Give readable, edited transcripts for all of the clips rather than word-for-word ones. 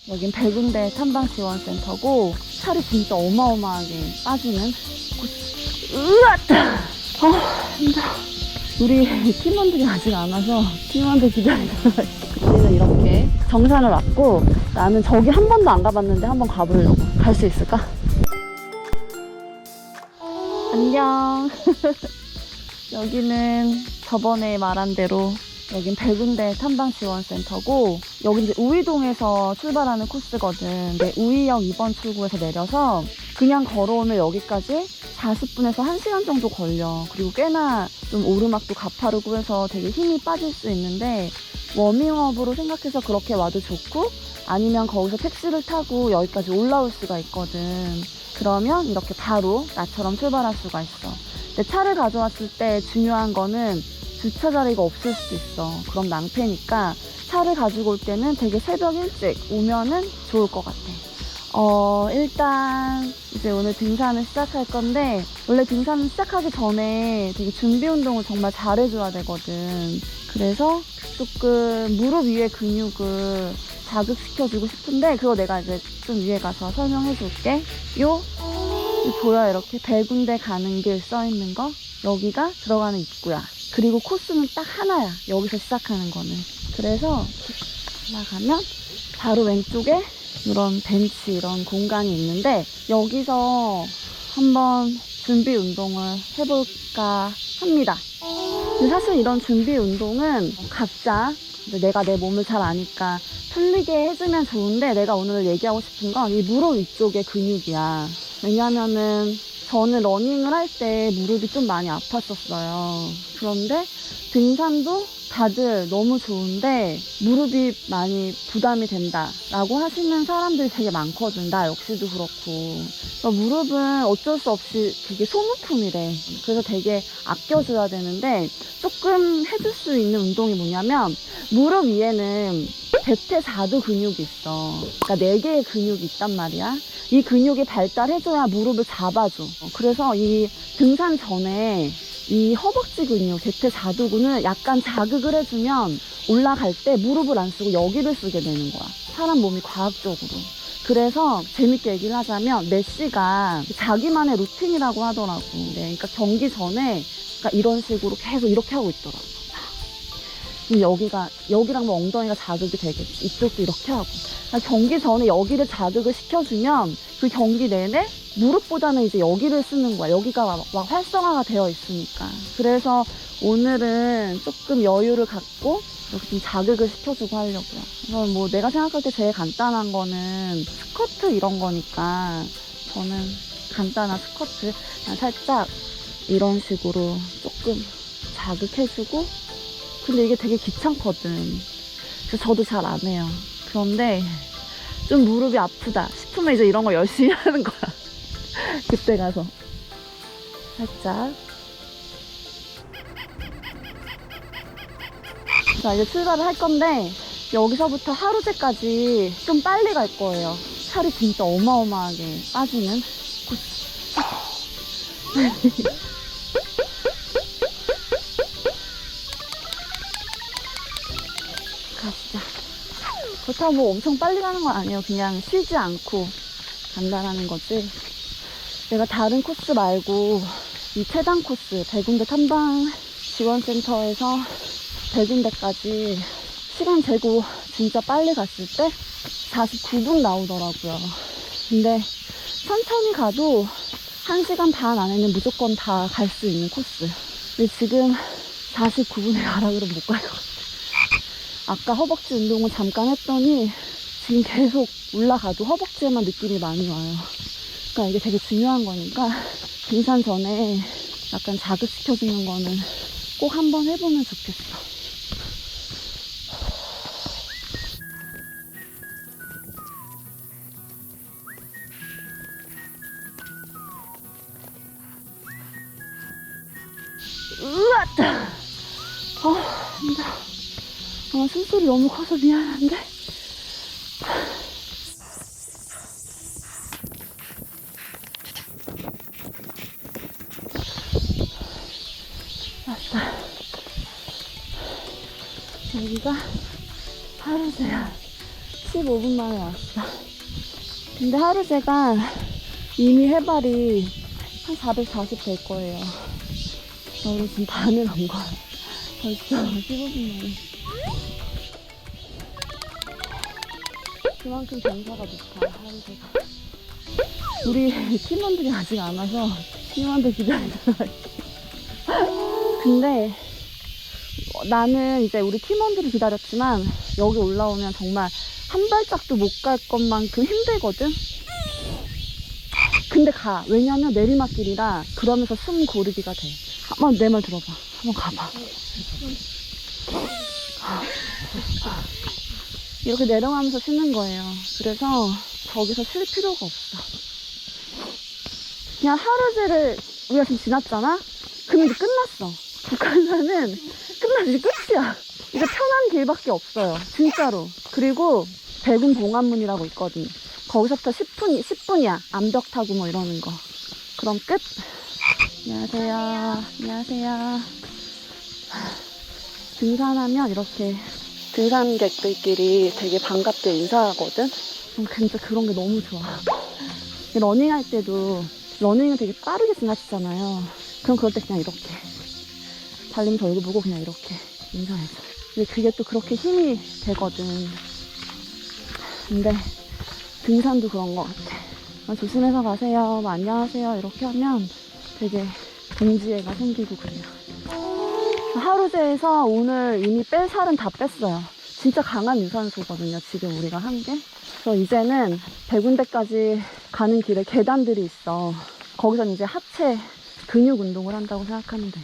여긴 백운대 탐방지원센터고 살이 진짜 어마어마하게 빠지는 곳. 으았다! 힘들어. 우리 팀원들이 아직 안 와서 팀원들 기다리다가 그때는 이렇게 정산을 왔고 나는 저기 한 번도 안 가봤는데 한번 가보려고. 갈 수 있을까? 안녕. 여기는 저번에 말한 대로 여긴 백운대 탐방지원센터고 여기 이제 우이동에서 출발하는 코스거든. 근데 우이역 2번 출구에서 내려서 그냥 걸어오면 여기까지 40분에서 1시간 정도 걸려. 그리고 꽤나 좀 오르막도 가파르고 해서 되게 힘이 빠질 수 있는데 워밍업으로 생각해서 그렇게 와도 좋고 아니면 거기서 택시를 타고 여기까지 올라올 수가 있거든. 그러면 이렇게 바로 나처럼 출발할 수가 있어. 근데 차를 가져왔을 때 중요한 거는 주차 자리가 없을 수도 있어. 그럼 낭패니까 차를 가지고 올 때는 되게 새벽 일찍 오면은 좋을 것 같아. 일단 이제 오늘 등산을 시작할 건데 원래 등산을 시작하기 전에 되게 준비 운동을 정말 잘해줘야 되거든. 그래서 조금 무릎 위의 근육을 자극시켜주고 싶은데 그거 내가 이제 좀 위에 가서 설명해 줄게. 보여? 이렇게 백운대 가는 길 써있는 거? 여기가 들어가는 입구야. 그리고 코스는 딱 하나야. 여기서 시작하는 거는. 그래서 올라가면 바로 왼쪽에 이런 벤치 이런 공간이 있는데 여기서 한번 준비 운동을 해볼까 합니다. 근데 사실 이런 준비 운동은 각자 내가 내 몸을 잘 아니까 풀리게 해주면 좋은데 내가 오늘 얘기하고 싶은 건 이 무릎 위쪽의 근육이야. 왜냐면은 저는 러닝을 할 때 무릎이 좀 많이 아팠었어요. 그런데 등산도 다들 너무 좋은데 무릎이 많이 부담이 된다 라고 하시는 사람들이 되게 많거든. 나 역시도 그렇고. 무릎은 어쩔 수 없이 되게 소모품이래. 그래서 되게 아껴줘야 되는데 조금 해줄 수 있는 운동이 뭐냐면 무릎 위에는 대퇴사두 근육이 있어. 그러니까 4개의 근육이 있단 말이야. 이 근육이 발달해줘야 무릎을 잡아줘. 그래서 이 등산 전에 이 허벅지 근육, 대퇴사두근을 약간 자극을 해주면 올라갈 때 무릎을 안 쓰고 여기를 쓰게 되는 거야. 사람 몸이 과학적으로. 그래서 재밌게 얘기를 하자면 메시가 자기만의 루틴이라고 하더라고. 네, 그러니까 경기 전에 그러니까 이런 식으로 계속 이렇게 하고 있더라고. 여기랑 뭐 엉덩이가 자극이 되겠지. 이쪽도 이렇게 하고. 그러니까 경기 전에 여기를 자극을 시켜주면 그 경기 내내 무릎보다는 이제 여기를 쓰는 거야. 여기가 막 활성화가 되어 있으니까. 그래서 오늘은 조금 여유를 갖고 이렇게 좀 자극을 시켜주고 하려고요. 그래서 뭐 내가 생각할 때 제일 간단한 거는 스쿼트 이런 거니까 저는 간단한 스쿼트 그냥 살짝 이런 식으로 조금 자극해주고 근데 이게 되게 귀찮거든. 그래서 저도 잘 안 해요. 그런데 좀 무릎이 아프다 싶으면 이제 이런 거 열심히 하는 거야. 그때 가서 살짝. 자, 이제 출발을 할 건데 여기서부터 하루제까지 좀 빨리 갈 거예요. 살이 진짜 어마어마하게 빠지는 코스. 가시죠. 그렇다고 뭐 엄청 빨리 가는 건 아니에요. 그냥 쉬지 않고 간다라는 거지. 내가 다른 코스 말고 이 최단 코스 백운대 탐방지원센터에서 백운대까지 시간 재고 진짜 빨리 갔을 때 49분 나오더라고요. 근데 천천히 가도 1시간 반 안에는 무조건 다 갈 수 있는 코스. 근데 지금 49분에 가라 그러면 못 갈 것 같아. 아까 허벅지 운동을 잠깐 했더니 지금 계속 올라가도 허벅지에만 느낌이 많이 와요. 그러니까 이게 되게 중요한 거니까 등산 전에 약간 자극시켜주는 거는 꼭 한번 해보면 좋겠어. 으았다! 힘들어. 숨소리 너무 커서 미안한데? 왔다. 여기가 하루제야 15분 만에 왔어. 근데 하루새가 이미 해발이 한 440 될 거예요. 저는 지금 반을 온 거야. 벌써 15분 만에. 그만큼 경사가 높아, 하루새가. 우리 팀원들이 아직 안 와서 팀원들 기다리도록 할게. 근데 나는 이제 우리 팀원들을 기다렸지만 여기 올라오면 정말 한 발짝도 못 갈 것만큼 힘들거든? 근데 가. 왜냐면 내리막길이라 그러면서 숨 고르기가 돼. 한번 내 말 들어봐. 한번 가봐. 이렇게 내려가면서 쉬는 거예요. 그래서 저기서 쉴 필요가 없어. 그냥 하루제를 우리가 지금 지났잖아? 그럼 이제 끝났어. 북한산은 끝나서 이제 끝이야. 이제 편한 길밖에 없어요. 진짜로. 그리고 백운 봉안문이라고 있거든. 거기서부터 10분이야. 암벽 타고 뭐 이러는 거. 그럼 끝. 안녕하세요. 안녕하세요. 등산하면 이렇게 등산객들끼리 되게 반갑게 인사하거든? 진짜 그런 게 너무 좋아. 러닝 할 때도 러닝은 되게 빠르게 지나치잖아요. 그럼 그럴 때 그냥 이렇게 달리면서 얼굴 보고 그냥 이렇게 인사해줘. 근데 그게 또 그렇게 힘이 되거든. 근데 등산도 그런 것 같아. 조심해서 가세요. 뭐 안녕하세요. 이렇게 하면 되게 동지애가 생기고 그래요. 하루제에서 오늘 이미 뺄 살은 다 뺐어요. 진짜 강한 유산소거든요. 지금 우리가 한 게. 그래서 이제는 백운대까지 가는 길에 계단들이 있어. 거기서 이제 하체 근육 운동을 한다고 생각하면 돼.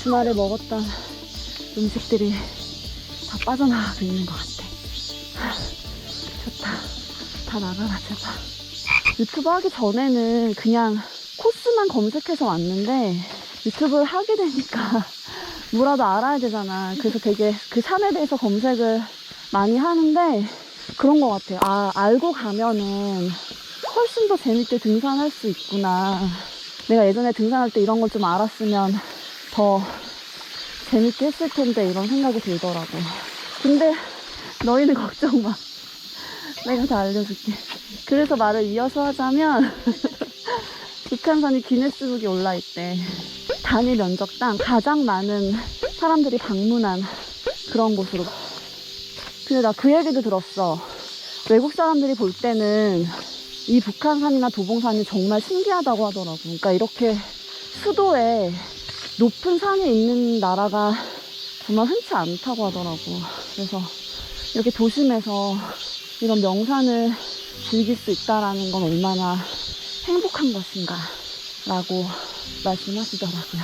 주말에 먹었던 음식들이 다 빠져나가고 있는 것 같아. 좋다. 다 나가라 제발. 유튜브 하기 전에는 그냥 코스만 검색해서 왔는데 유튜브를 하게 되니까 뭐라도 알아야 되잖아. 그래서 되게 그 산에 대해서 검색을 많이 하는데 그런 것 같아요. 아, 알고 가면은 훨씬 더 재밌게 등산할 수 있구나. 내가 예전에 등산할 때 이런 걸 좀 알았으면 더 재밌게 했을 텐데 이런 생각이 들더라고. 근데 너희는 걱정 마. 내가 다 알려줄게. 그래서 말을 이어서 하자면 북한산이 기네스북에 올라있대. 단일 면적당 가장 많은 사람들이 방문한 그런 곳으로. 근데 나 그 얘기도 들었어. 외국 사람들이 볼 때는 이 북한산이나 도봉산이 정말 신기하다고 하더라고. 그러니까 이렇게 수도에 높은 산이 있는 나라가 정말 흔치 않다고 하더라고. 그래서 이렇게 도심에서 이런 명산을 즐길 수 있다라는 건 얼마나 행복한 것인가 라고 말씀하시더라고요.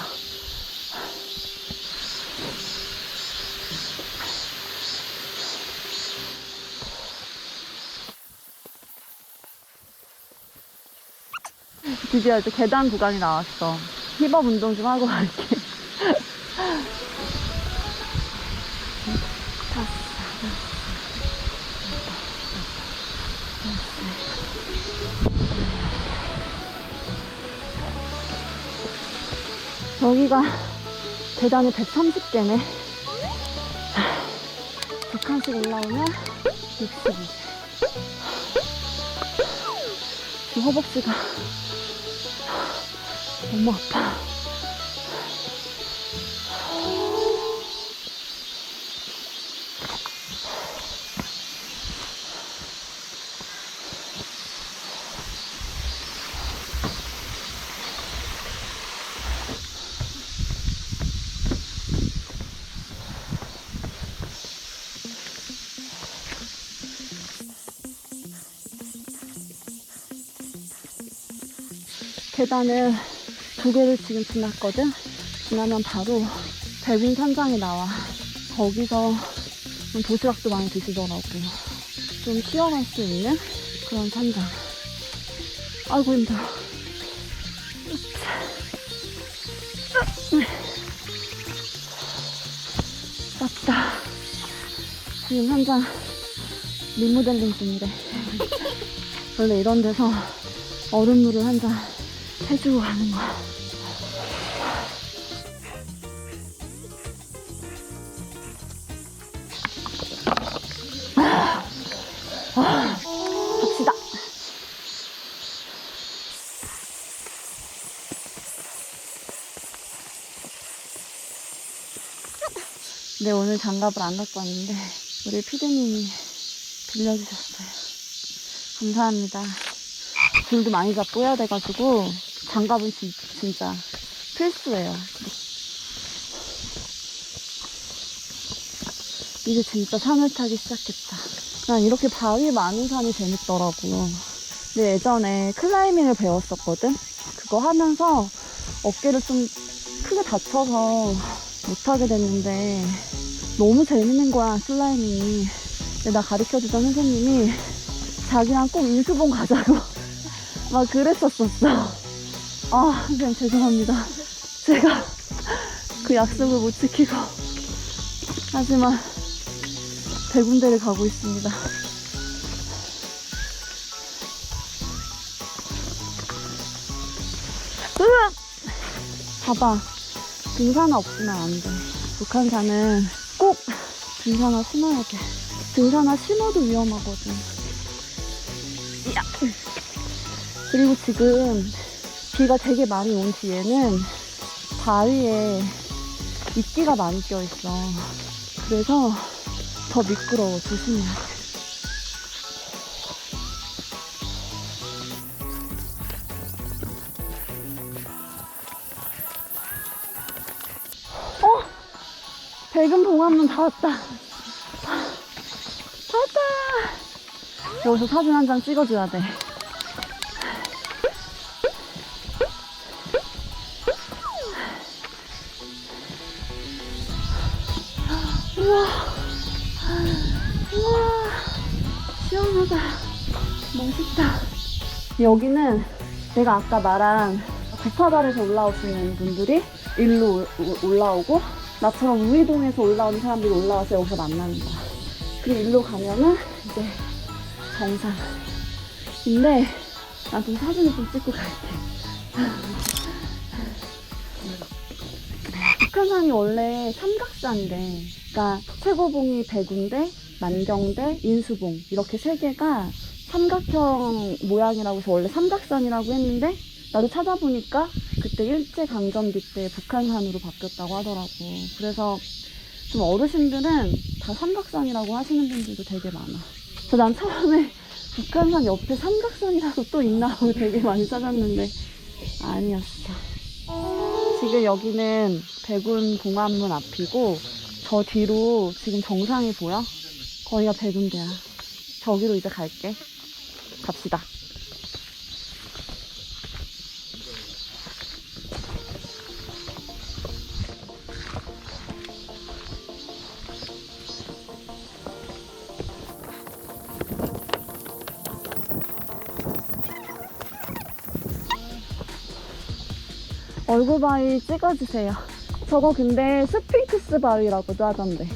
드디어 이제 계단 구간이 나왔어. 힙업 운동 좀 하고 갈게. 여기가 계단이 130개네. 100칸씩 올라오면 60이. 지금 허벅지가 너무 아파. 계단을 2개를 지금 지났거든? 지나면 바로 백운 산장이 나와. 거기서 도시락도 많이 드시더라고. 좀 쉬어갈 수 있는 그런 산장. 아이고 힘들어. 지금 현장 리모델링 중이래. 원래 이런 데서 얼음물을 한 잔 해주고 가는 거야. 갑시다. 네, 오늘 장갑을 안 갖고 왔는데 우리 피디님이 빌려주셨어요. 감사합니다. 줄도 많이 잡고 해야 돼가지고 장갑은 진짜 필수예요. 이제 진짜 산을 타기 시작했다. 난 이렇게 바위 많은 산이 재밌더라고. 근데 예전에 클라이밍을 배웠었거든? 그거 하면서 어깨를 좀 크게 다쳐서 못하게 됐는데 너무 재밌는 거야, 클라이밍이. 근데 나 가르쳐주던 선생님이 자기랑 꼭 인수봉 가자고 막 그랬었었어. 아, 선생님 죄송합니다. 제가 그 약속을 못 지키고 하지만 100군데를 가고 있습니다. 으악! 봐봐, 등산화 없으면 안 돼. 북한산은 꼭 등산화 신어야 돼. 등산화 신어도 위험하거든. 야. 그리고 지금 비가 되게 많이 온 뒤에는 바위에 이끼가 많이 껴있어. 그래서 더 미끄러워. 조심해야 돼. 백은 봉화문 다 왔다. 다 왔다. 여기서 사진 한 장 찍어줘야 돼. 우와, 우와, 시원하다. 멋있다. 여기는 내가 아까 말한 구파발에서 올라오시는 분들이 일로 올라오고, 나처럼 우이동에서 올라오는 사람들이 올라와서 여기서 만나는 거야. 그리고 일로 가면은 이제 정상인데, 난 좀 사진을 좀 찍고 갈게. 북한산이 원래 삼각산이래. 그러니까 최고봉이 백운대, 만경대, 인수봉 이렇게 세 개가 삼각형 모양이라고 해서 원래 삼각산이라고 했는데, 나도 찾아보니까 그때 일제강점기 때 북한산으로 바뀌었다고 하더라고. 그래서 좀 어르신들은 다 삼각산이라고 하시는 분들도 되게 많아. 그래서 난 처음에 북한산 옆에 삼각산이라고 또 있나 하고 되게 많이 찾았는데 아니었어. 지금 여기는 백운 봉화문 앞이고, 저 뒤로 지금 정상이 보여? 거기가 백운대야. 저기로 이제 갈게. 갑시다. 얼굴 바위 찍어주세요. 저거 근데 스핑크스 바위라고도 하던데.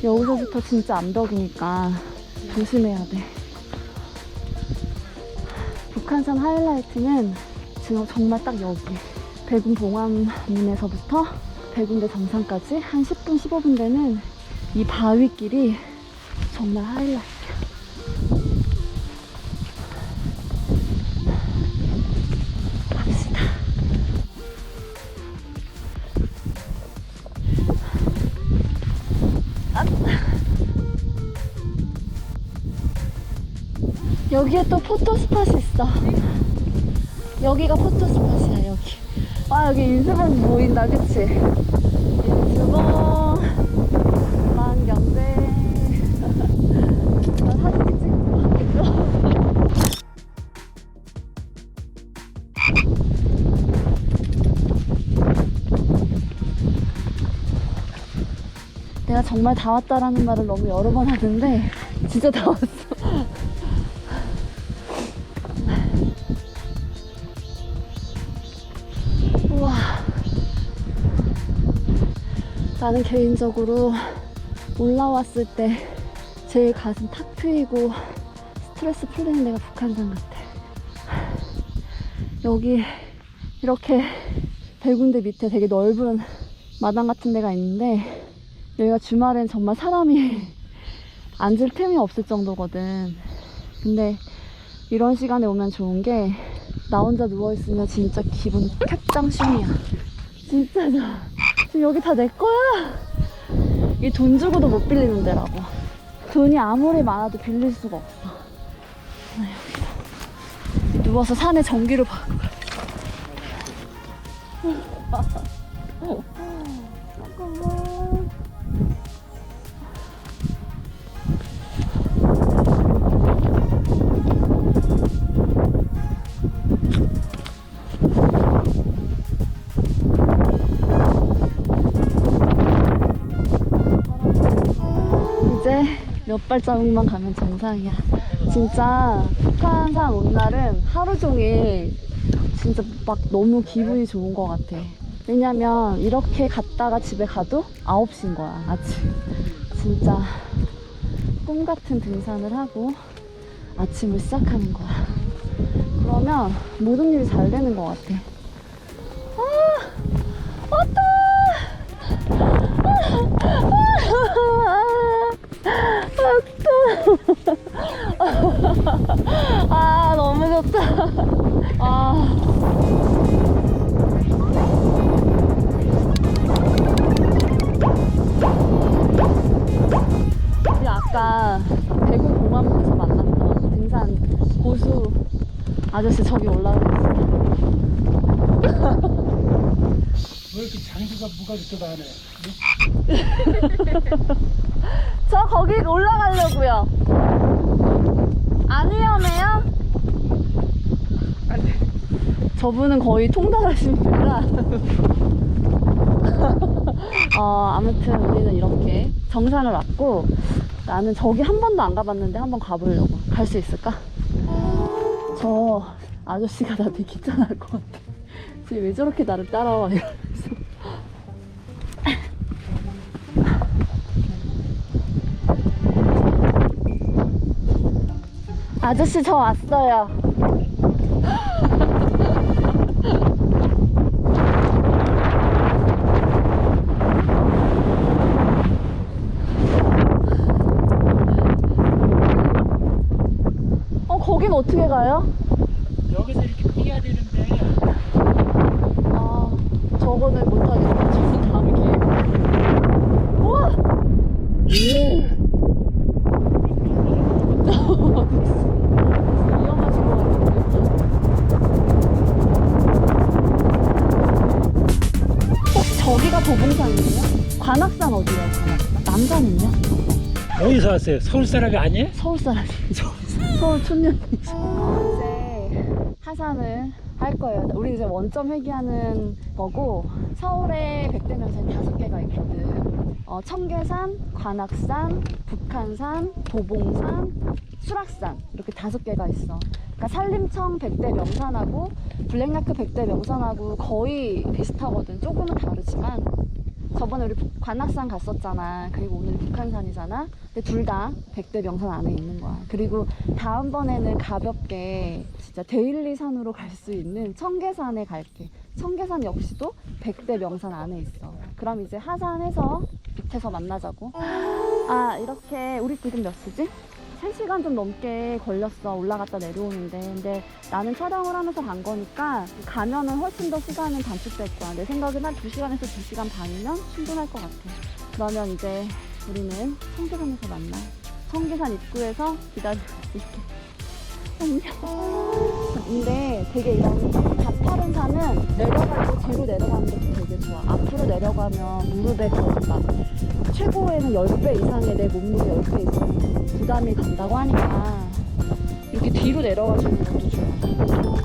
여기서부터 진짜 암벽이니까 조심해야 돼. 북한산 하이라이트는 지금 정말 딱 여기 백운 봉화문에서부터 백운대 정상까지 한 10분 15분 되는 이 바위길이 정말 하이라이트야. 갑시다. 여기에 또 포토스팟이 있어. 여기가 포토스팟이야. 여기. 아, 여기 인수봉 보인다, 그치? 인수봉, 만경대. 나 사진 찍는 거 같겠죠? 내가 정말 다 왔다라는 말을 너무 여러 번 하는데 진짜 다 왔어. 우와. 나는 개인적으로 올라왔을 때 제일 가슴 탁 트이고 스트레스 풀리는 데가 북한산 같아. 여기 이렇게 백운대 밑에 되게 넓은 마당 같은 데가 있는데 여기가 주말엔 정말 사람이 앉을 틈이 없을 정도거든. 근데 이런 시간에 오면 좋은 게 나 혼자 누워있으면 진짜 기분 캡장슝이야. 진짜 좋아. 지금 여기 다 내 거야. 이 돈 주고도 못 빌리는 데라고. 돈이 아무리 많아도 빌릴 수가 없어. 나 여기서 누워서 산에 전기를 받고 잠깐만. 이제 몇 발자국만 가면 정상이야. 진짜 북한산 온 날은 하루 종일 진짜 막 너무 기분이 좋은 것 같아. 왜냐면 이렇게 갔다가 집에 가도 9시인 거야, 아침. 진짜 꿈 같은 등산을 하고 아침을 시작하는 거야. 그러면 모든 일이 잘 되는 것 같아. 왔다! 아, 너무 좋다. 우리 아까 대구 공항에서 만났던 등산 고수 아저씨 저기 올라오고 있어. 왜 이렇게 장비가 무가지도 안 해? 저 거기 올라가려고요. 안 위험해요? 아니. 저분은 거의 통달하신 분이라. 아무튼 우리는 이렇게 정상을 왔고, 나는 저기 한 번도 안 가봤는데 한번 가보려고. 갈 수 있을까? 저 아저씨가 나 되게 귀찮아할 것 같아. 지금 왜 저렇게 나를 따라와 이러면서. 아저씨 저 왔어요. 거긴 어떻게 가요? 여기서 이렇게 뛰어야 되는데. 저거는 못하겠다. 저거 다음에 기회. 우와! 위험하신 것 같은데. 혹시 저기가 도봉산이에요? 관악산 어디예요? 관악산? 남산은요? 어디서 왔어요? 서울 사람이 아니에요? 서울 사람이죠. 서울 촌년이죠. 이제 하산을 할 거예요. 우리 이제 원점 회귀하는 거고, 서울에 백대명산이 5개가 있거든. 청계산, 관악산, 북한산, 도봉산, 수락산 이렇게 5개가 있어. 그러니까 산림청 백대명산하고 블랙라크 백대명산하고 거의 비슷하거든. 조금은 다르지만 저번에 우리 관악산 갔었잖아. 그리고 오늘 북한산이잖아. 근데 둘 다 백대명산 안에 있는 거야. 그리고 다음번에는 가볍게 진짜 데일리 산으로 갈 수 있는 청계산에 갈게. 청계산 역시도 백대명산 안에 있어. 그럼 이제 하산해서 밑에서 만나자고. 이렇게 우리 지금 몇 시지? 3시간 좀 넘게 걸렸어. 올라갔다 내려오는데. 근데 나는 촬영을 하면서 간 거니까 가면은 훨씬 더 시간은 단축될 거야. 내 생각엔 한 2시간에서 2시간 반이면 충분할 것 같아. 그러면 이제 우리는 청계산에서 만나. 청계산 입구에서 기다리고 있을게. 안녕. 근데 되게 이런 가파른 산은 내려갈 때 뒤로 내려가는 것도 되게 좋아. 앞으로 내려가면 무릎에 거의 막 최고에는 10배 이상의 내 몸무게 10배 이상 부담이 간다고 하니까 이렇게 뒤로 내려가주는 것도 좋아.